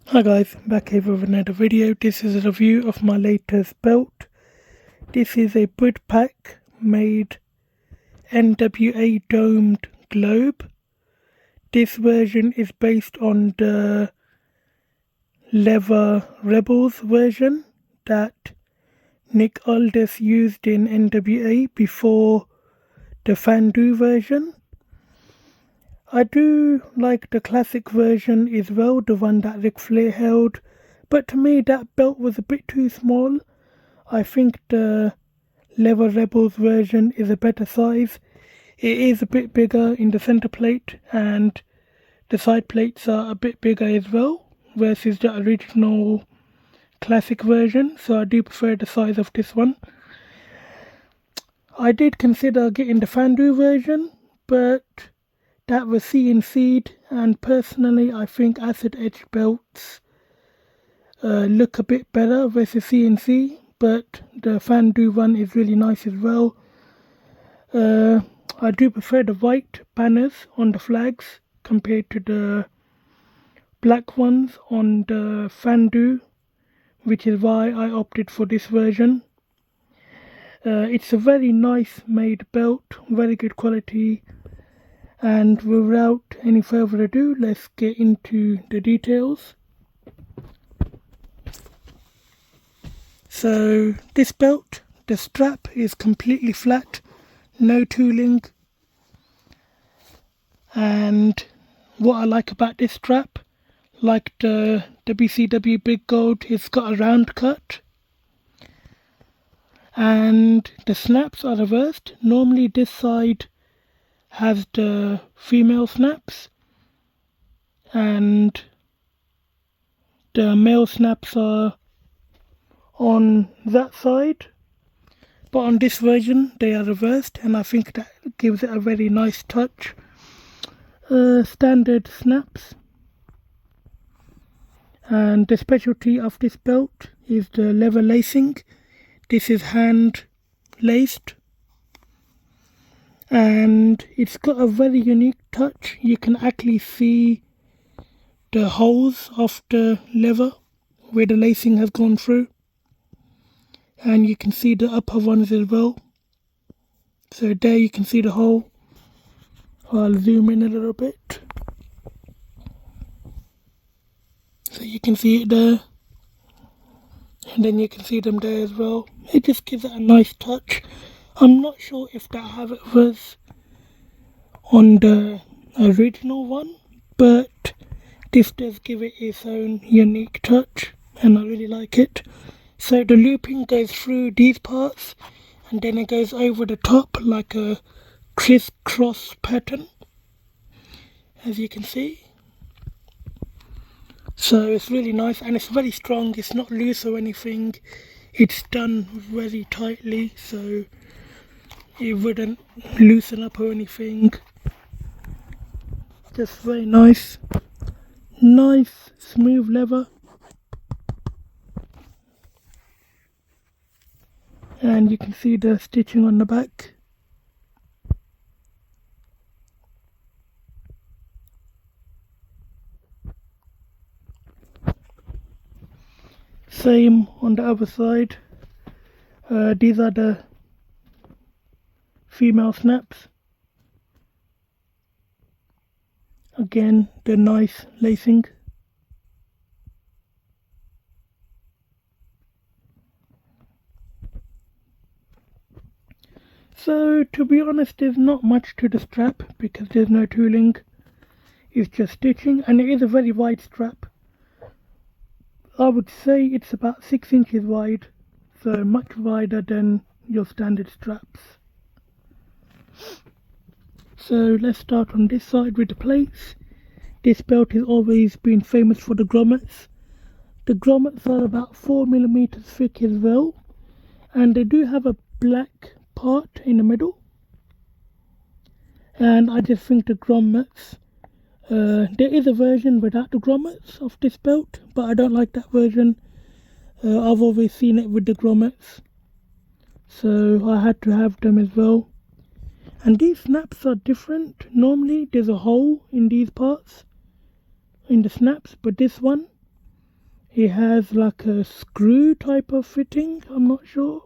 Hi guys, back here with another video. This is a review of my latest belt. This is a Budpak made NWA domed globe. This version is based on the Leather Rebels version that Nick Aldis used in NWA before the Fandu version. I do like the classic version as well, the one that Ric Flair held, but to me that belt was a bit too small. I think the Leather Rebels version is a better size. It is a bit bigger in the center plate and the side plates are a bit bigger as well versus the original classic version, so I do prefer the size of this one. I did consider getting the Fandu version, but that was CNC'd, and personally I think acid edge belts look a bit better versus CNC, but the Fandu one is really nice as well. I do prefer the white banners on the flags compared to the black ones on the Fandu, which is why I opted for this version. It's a very nice made belt, very good quality. And without any further ado, let's get into the details. So this belt, the strap is completely flat, no tooling. And what I like about this strap, like the WCW Big Gold, it's got a round cut. And the snaps are reversed. Normally this side has the female snaps and the male snaps are on that side, but on this version they are reversed, and I think that gives it a very nice touch. Standard snaps, and the specialty of this belt is the leather lacing. This is hand laced and it's got a very unique touch. You can actually see the holes of the leather where the lacing has gone through, and you can see the upper ones as well. So there you can see the hole. I'll zoom in a little bit so you can see it there, and then you can see them there as well. It just gives it a nice touch. I'm not sure if that how it was on the original one, but this does give it its own unique touch and I really like it. So the looping goes through these parts and then it goes over the top like a crisscross pattern, as you can see. So it's really nice and it's very strong. It's not loose or anything. It's done very tightly, so it wouldn't loosen up or anything. Just very nice smooth leather, and you can see the stitching on the back. Same on the other side. These are the female snaps. Again, the nice lacing. So to be honest, there's not much to the strap because there's no tooling. It's just stitching, and it is a very wide strap. I would say it's about 6 inches wide, so much wider than your standard straps. So let's start on this side with the plates. This belt has always been famous for the grommets. The grommets are about 4mm thick as well, and they do have a black part in the middle. And I just think the grommets, there is a version without the grommets of this belt, but I don't like that version. I've always seen it with the grommets, so I had to have them as well. And these snaps are different. Normally there's a hole in these parts in the snaps, but this one It has like a screw type of fitting, I'm not sure.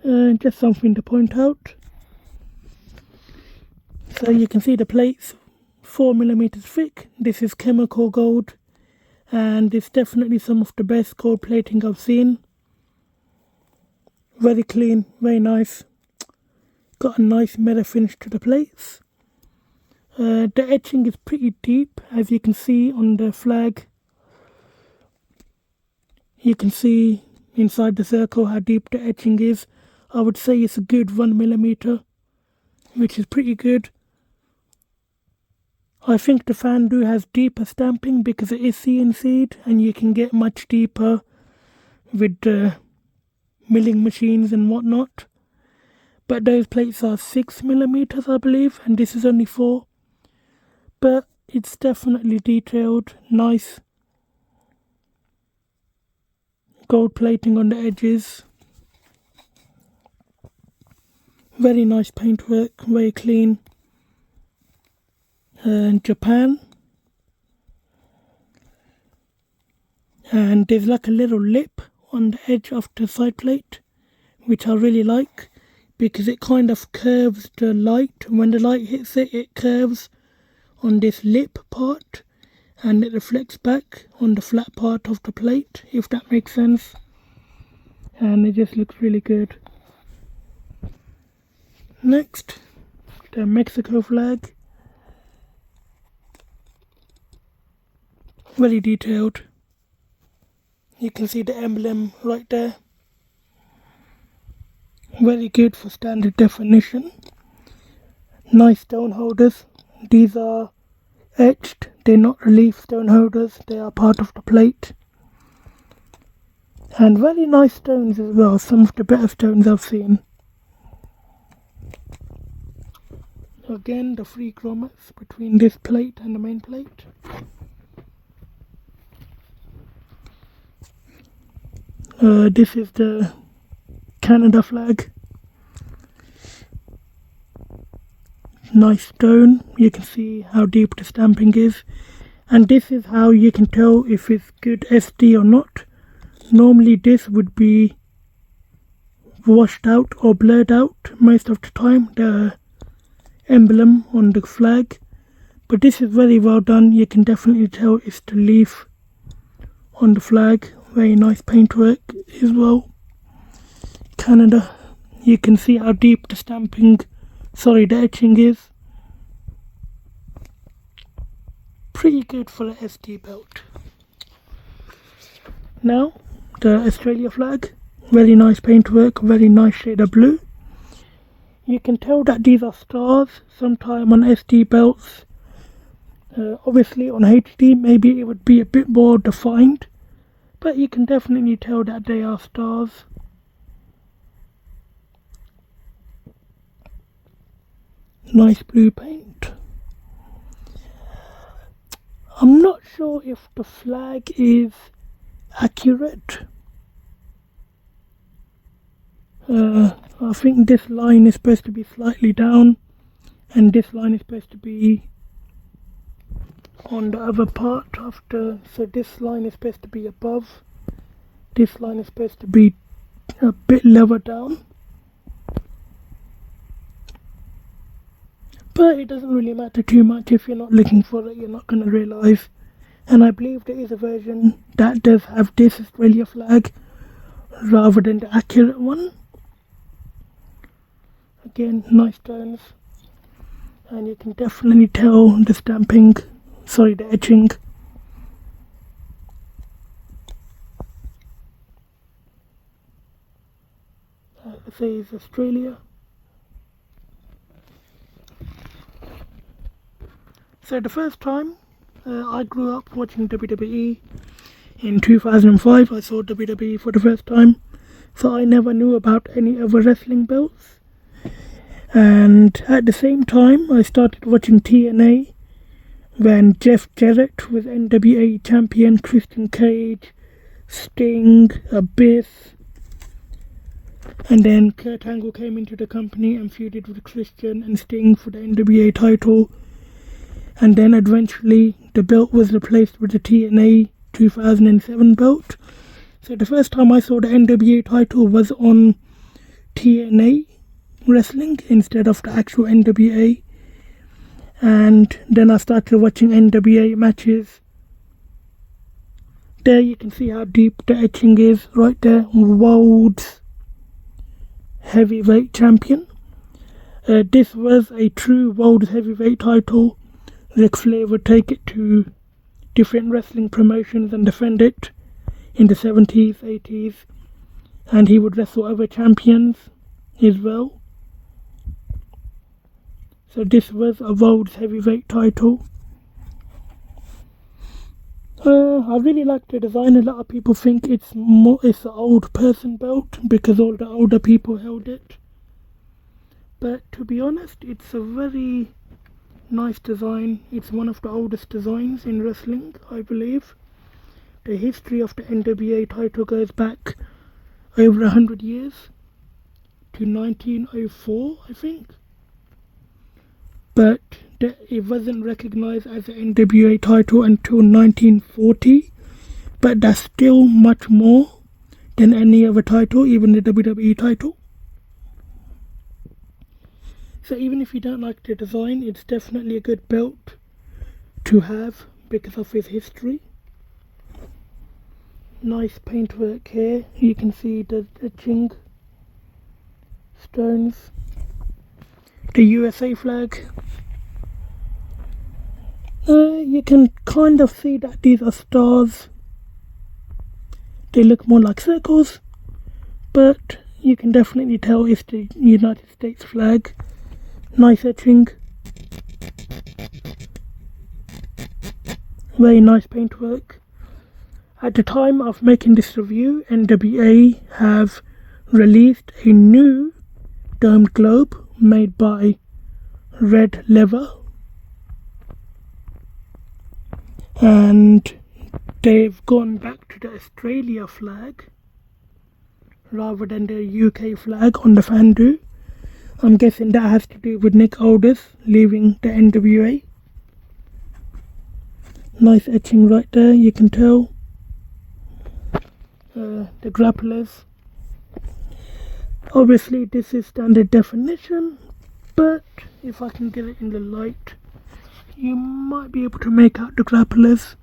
Just something to point out. So you can see the plate's 4mm thick. This is chemical gold, and it's definitely some of the best gold plating I've seen. Very clean, very nice. Got a nice mirror finish to the plates. The etching is pretty deep, as you can see on the flag. You can see inside the circle how deep the etching is. I would say it's a good 1mm, which is pretty good. I think the Fandu has deeper stamping because it is CNC'd, and you can get much deeper with the milling machines and whatnot. But those plates are 6mm, I believe, and this is only 4. But it's definitely detailed, nice gold plating on the edges. Very nice paintwork, very clean. Japan. And there's like a little lip on the edge of the side plate, which I really like, because it kind of curves the light. When the light hits it, it curves on this lip part, and it reflects back on the flat part of the plate, if that makes sense. And it just looks really good. Next, the Mexico flag. Very detailed. You can see the emblem right there. Very good for standard definition. Nice stone holders. These are etched, they're not relief stone holders, they are part of the plate. And very nice stones as well, some of the better stones I've seen. Again, the 3 grommets between this plate and the main plate. This is the Canada flag. Nice stone. You can see how deep the stamping is, and this is how you can tell if it's good SD or not. Normally this would be washed out or blurred out most of the time, the emblem on the flag, but this is very well done. You can definitely tell it's the leaf on the flag. Very nice paintwork as well. Canada. You can see how deep the the etching is. Pretty good for the SD belt. Now, the Australia flag. Very nice paintwork, very nice shade of blue. You can tell that these are stars. Sometime on SD belts, obviously on HD maybe it would be a bit more defined, but you can definitely tell that they are stars. Nice blue paint. I'm not sure if the flag is accurate. I think this line is supposed to be slightly down, and this line is supposed to be on the other part of the, so this line is supposed to be above, this line is supposed to be a bit lower down, but it doesn't really matter too much. If you're not looking for it, you're not going to realise. And I believe there is a version that does have this Australia flag rather than the accurate one. Again, nice stones, and you can definitely tell the stamping, the etching. It says Australia. So the first time I grew up watching WWE in 2005, I saw WWE for the first time, so I never knew about any other wrestling belts. And at the same time, I started watching TNA when Jeff Jarrett was NWA champion, Christian Cage, Sting, Abyss, and then Kurt Angle came into the company and feuded with Christian and Sting for the NWA title. And then eventually the belt was replaced with the TNA 2007 belt. So the first time I saw the NWA title was on TNA wrestling instead of the actual NWA. And then I started watching NWA matches. There you can see how deep the etching is right there. World's heavyweight champion. This was a true world heavyweight title. Ric Flair would take it to different wrestling promotions and defend it in the 70s, 80s, and he would wrestle other champions as well. So this was a world's heavyweight title. I really like the design. A lot of people think it's an old person belt because all the older people held it. But to be honest, it's a very nice design. It's one of the oldest designs in wrestling, I believe. The history of the NWA title goes back over 100 years to 1904, I think. But it wasn't recognised as an NWA title until 1940. But that's still much more than any other title, even the WWE title. So even if you don't like the design, it's definitely a good belt to have because of its history. Nice paintwork here. You can see the etching stones. The USA flag. You can kind of see that these are stars. They look more like circles, but you can definitely tell it's the United States flag. Nice etching. Very nice paintwork. At the time of making this review, NWA have released a new domed globe made by Red Leather, and they've gone back to the Australia flag rather than the UK flag on the Fandu. I'm guessing that has to do with Nick Aldis leaving the NWA. Nice etching right there, you can tell. The grapplers. Obviously this is standard definition, but if I can get it in the light, you might be able to make out the grapplers.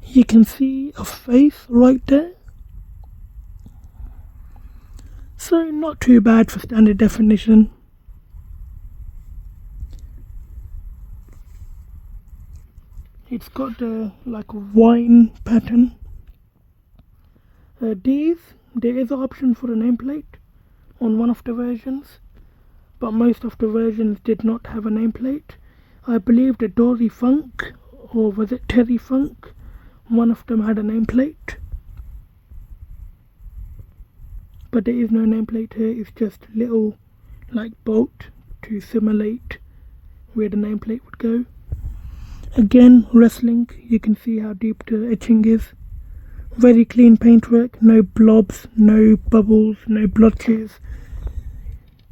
You can see a face right there. So not too bad for standard definition. It's got the like wine pattern. There is an option for a nameplate on one of the versions, but most of the versions did not have a nameplate. I believe the Dory Funk, or was it Terry Funk, one of them had a nameplate. But there is no nameplate here, it's just a little like bolt to simulate where the nameplate would go. Again, wrestling, you can see how deep the etching is. Very clean paintwork, no blobs, no bubbles, no blotches.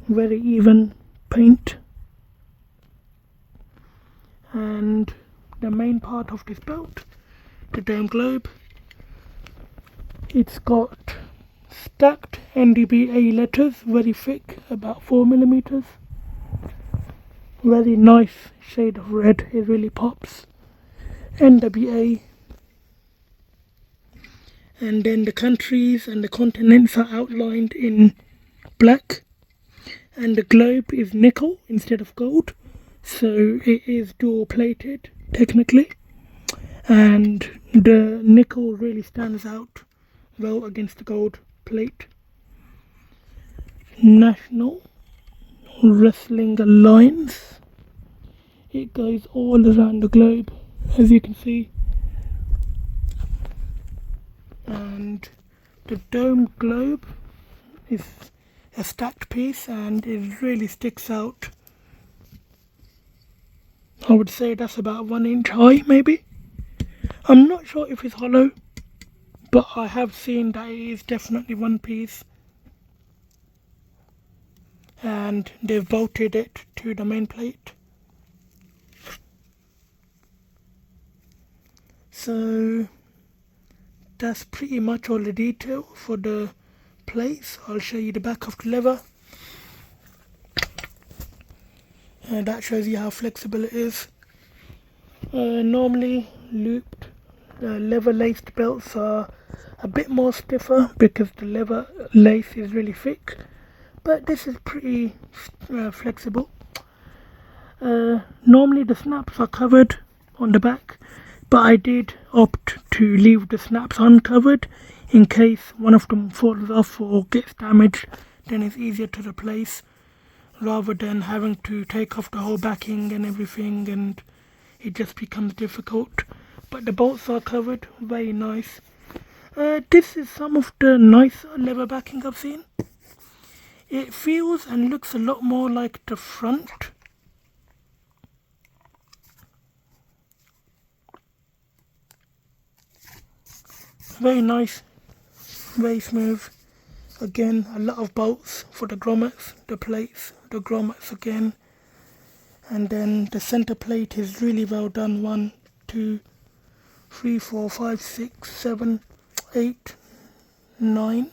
Very even paint. And the main part of this belt, the dome globe, it's got stacked NWA letters, very thick, about 4mm. Very nice shade of red, it really pops. NWA. And then the countries and the continents are outlined in black. And the globe is nickel instead of gold. So it is dual plated, technically. And the nickel really stands out well against the gold plate. National Wrestling Alliance. It goes all around the globe, as you can see. And the dome globe is a stacked piece and it really sticks out. I would say that's about 1 inch high, maybe. I'm not sure if it's hollow, but I have seen that it is definitely one piece. And they've bolted it to the main plate. So that's pretty much all the detail for the plates. I'll show you the back of the leather. That shows you how flexible it is. Normally looped leather laced belts are a bit more stiffer because the leather lace is really thick, but this is pretty flexible. Normally the snaps are covered on the back, but I did opt to leave the snaps uncovered in case one of them falls off or gets damaged. Then it's easier to replace rather than having to take off the whole backing and everything, and it just becomes difficult. But the bolts are covered, very nice. This is some of the nicer leather backing I've seen. It feels and looks a lot more like the front. Very nice, very smooth. Again, a lot of bolts for the grommets, the plates, the grommets again. And then the center plate is really well done. 1, 2, 3, 4, 5, 6, 7, 8, 9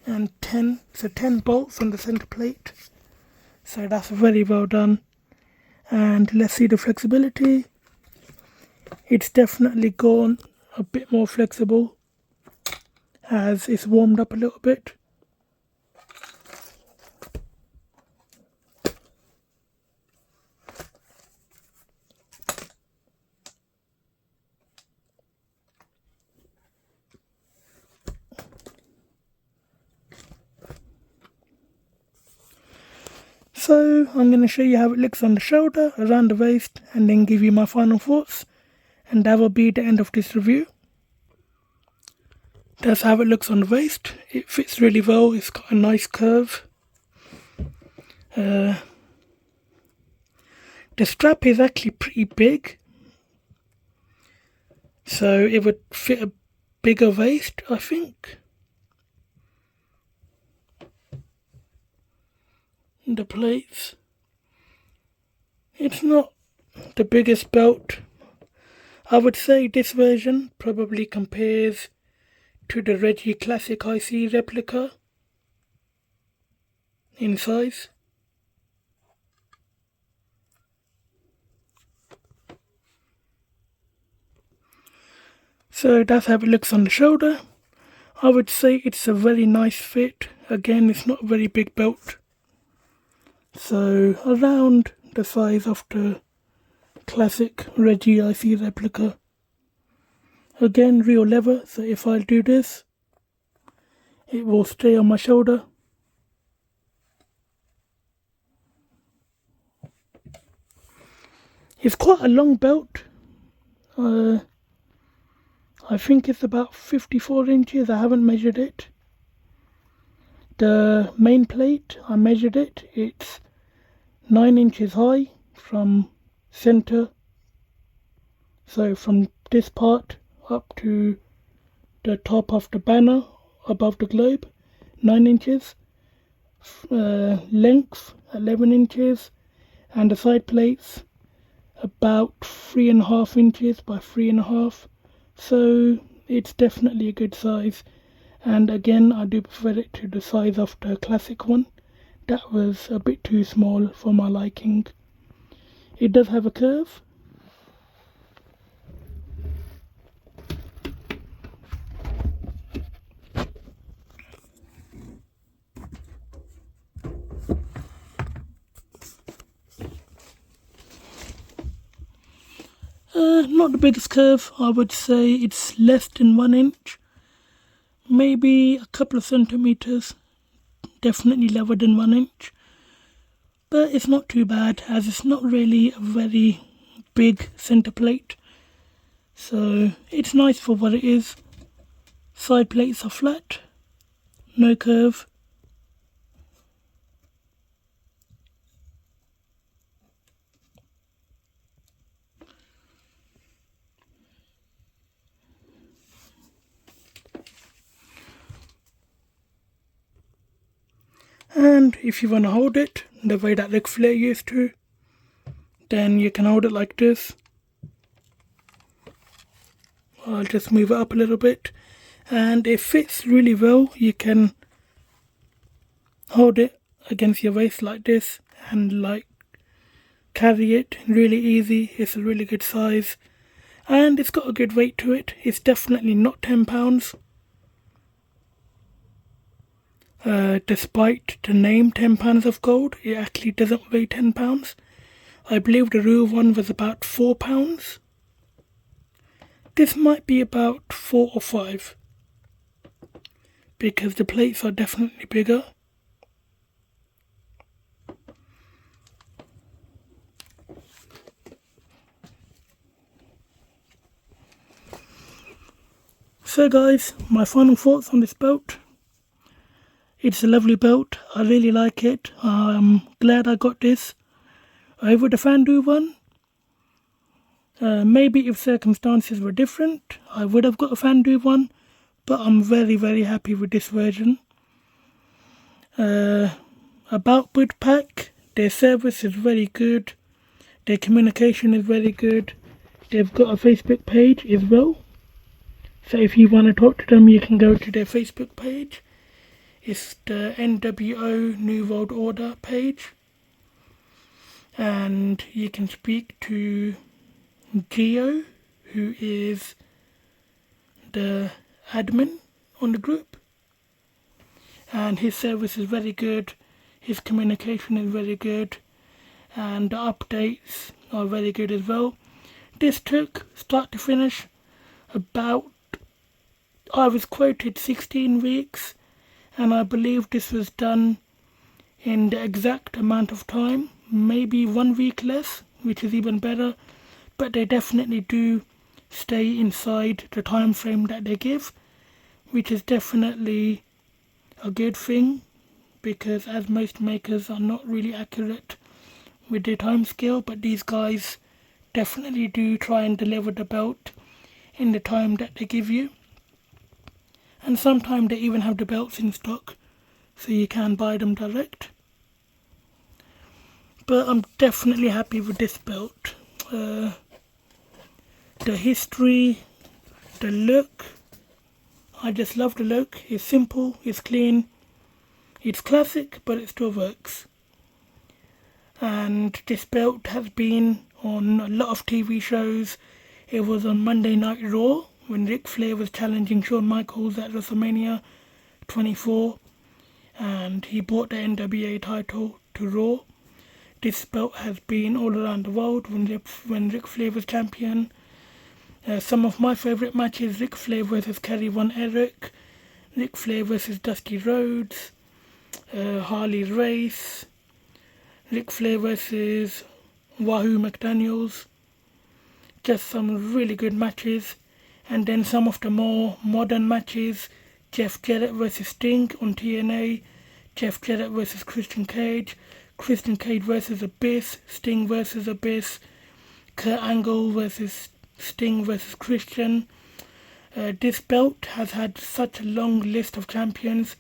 and 10. So 10 bolts on the center plate. So that's very well done. And let's see the flexibility. It's definitely gone a bit more flexible as it's warmed up a little bit. So I'm going to show you how it looks on the shoulder, around the waist, and then give you my final thoughts, and that will be the end of this review. That's how it looks on the waist. It fits really well, it's got a nice curve. The strap is actually pretty big, so it would fit a bigger waist, I think. The plates, it's not the biggest belt. I would say this version probably compares to the Reggie Classic IC replica in size. So that's how it looks on the shoulder. I would say it's a very nice fit. Again, it's not a very big belt. So around the size of the classic Reggie IC replica. Again, real leather, so if I do this, it will stay on my shoulder. It's quite a long belt. I think it's about 54 inches, I haven't measured it. The main plate, I measured it, it's 9 inches high from center, so from this part up to the top of the banner above the globe, 9 inches, length 11 inches, and the side plates about 3.5 inches by 3.5, so it's definitely a good size. And again, I do prefer it to the size of the classic one. That was a bit too small for my liking. It does have a curve. Not the biggest curve. I would say it's less than 1 inch. Maybe a couple of centimeters, definitely lower than 1 inch, but it's not too bad as it's not really a very big center plate, so it's nice for what it is. Side plates are flat, no curve. And if you want to hold it the way that Ric Flair used to, then you can hold it like this. I'll just move it up a little bit, and it fits really well. You can hold it against your waist like this and like carry it really easy. It's a really good size, and it's got a good weight to it. It's definitely not £10. Despite the name £10 of gold, it actually doesn't weigh £10. I believe the real one was about £4. This might be about 4 or 5, because the plates are definitely bigger. So guys, my final thoughts on this belt. It's a lovely belt. I really like it. I'm glad I got this over the Fandu one. Maybe if circumstances were different, I would have got a Fandu one, but I'm very, very happy with this version. About Budpak, their service is very good. Their communication is very good. They've got a Facebook page as well. So if you want to talk to them, you can go to their Facebook page. It's the NWA New World Order page. And you can speak to Geo, who is the admin on the group. And his service is very good. His communication is very good. And the updates are very good as well. This took, start to finish, about, I was quoted 16 weeks, and I believe this was done in the exact amount of time, maybe 1 week less, which is even better, but they definitely do stay inside the time frame that they give, which is definitely a good thing, because as most makers are not really accurate with their time scale, but these guys definitely do try and deliver the belt in the time that they give you. And sometimes they even have the belts in stock, so you can buy them direct. But I'm definitely happy with this belt. The history, the look, I just love the look. It's simple, it's clean, it's classic, but it still works. And this belt has been on a lot of TV shows. It was on Monday Night Raw, when Ric Flair was challenging Shawn Michaels at WrestleMania 24, and he brought the NWA title to Raw. This belt has been all around the world when Ric Flair was champion. Some of my favourite matches: Ric Flair vs Kerry Von Erich, Ric Flair vs Dusty Rhodes, Harley Race, Ric Flair vs Wahoo McDaniels. Just some really good matches. And then some of the more modern matches: Jeff Jarrett vs Sting on TNA, Jeff Jarrett vs Christian Cage vs Abyss, Sting vs Abyss, Kurt Angle vs Sting vs Christian. This belt has had such a long list of champions.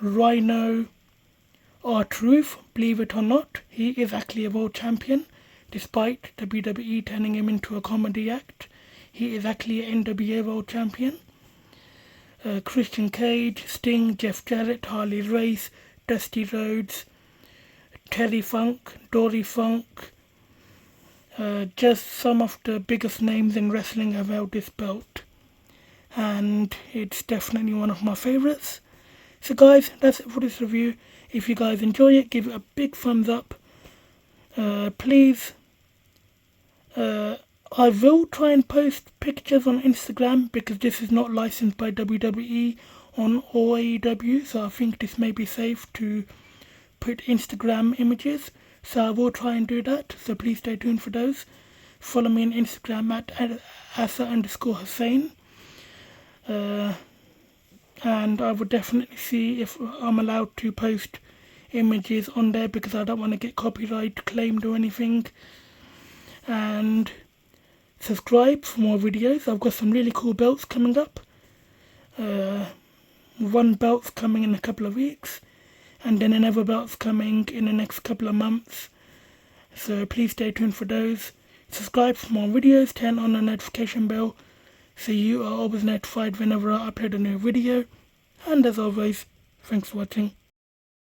Rhino, R-Truth, believe it or not, he is actually a world champion, despite WWE turning him into a comedy act. He is actually an NWA World Champion. Christian Cage, Sting, Jeff Jarrett, Harley Race, Dusty Rhodes, Terry Funk, Dory Funk. Just some of the biggest names in wrestling have held this belt. And it's definitely one of my favourites. So guys, that's it for this review. If you guys enjoy it, give it a big thumbs up. Please. I will try and post pictures on Instagram, because this is not licensed by WWE or AEW, so I think this may be safe to put Instagram images. So I will try and do that, so please stay tuned for those. Follow me on Instagram at Asa_Hussain. And I will definitely see if I'm allowed to post images on there, because I don't want to get copyright claimed or anything. And subscribe for more videos. I've got some really cool belts coming up. One belt's coming in a couple of weeks, and then another belt's coming in the next couple of months. So please stay tuned for those. Subscribe for more videos, turn on the notification bell so you are always notified whenever I upload a new video. And as always, thanks for watching.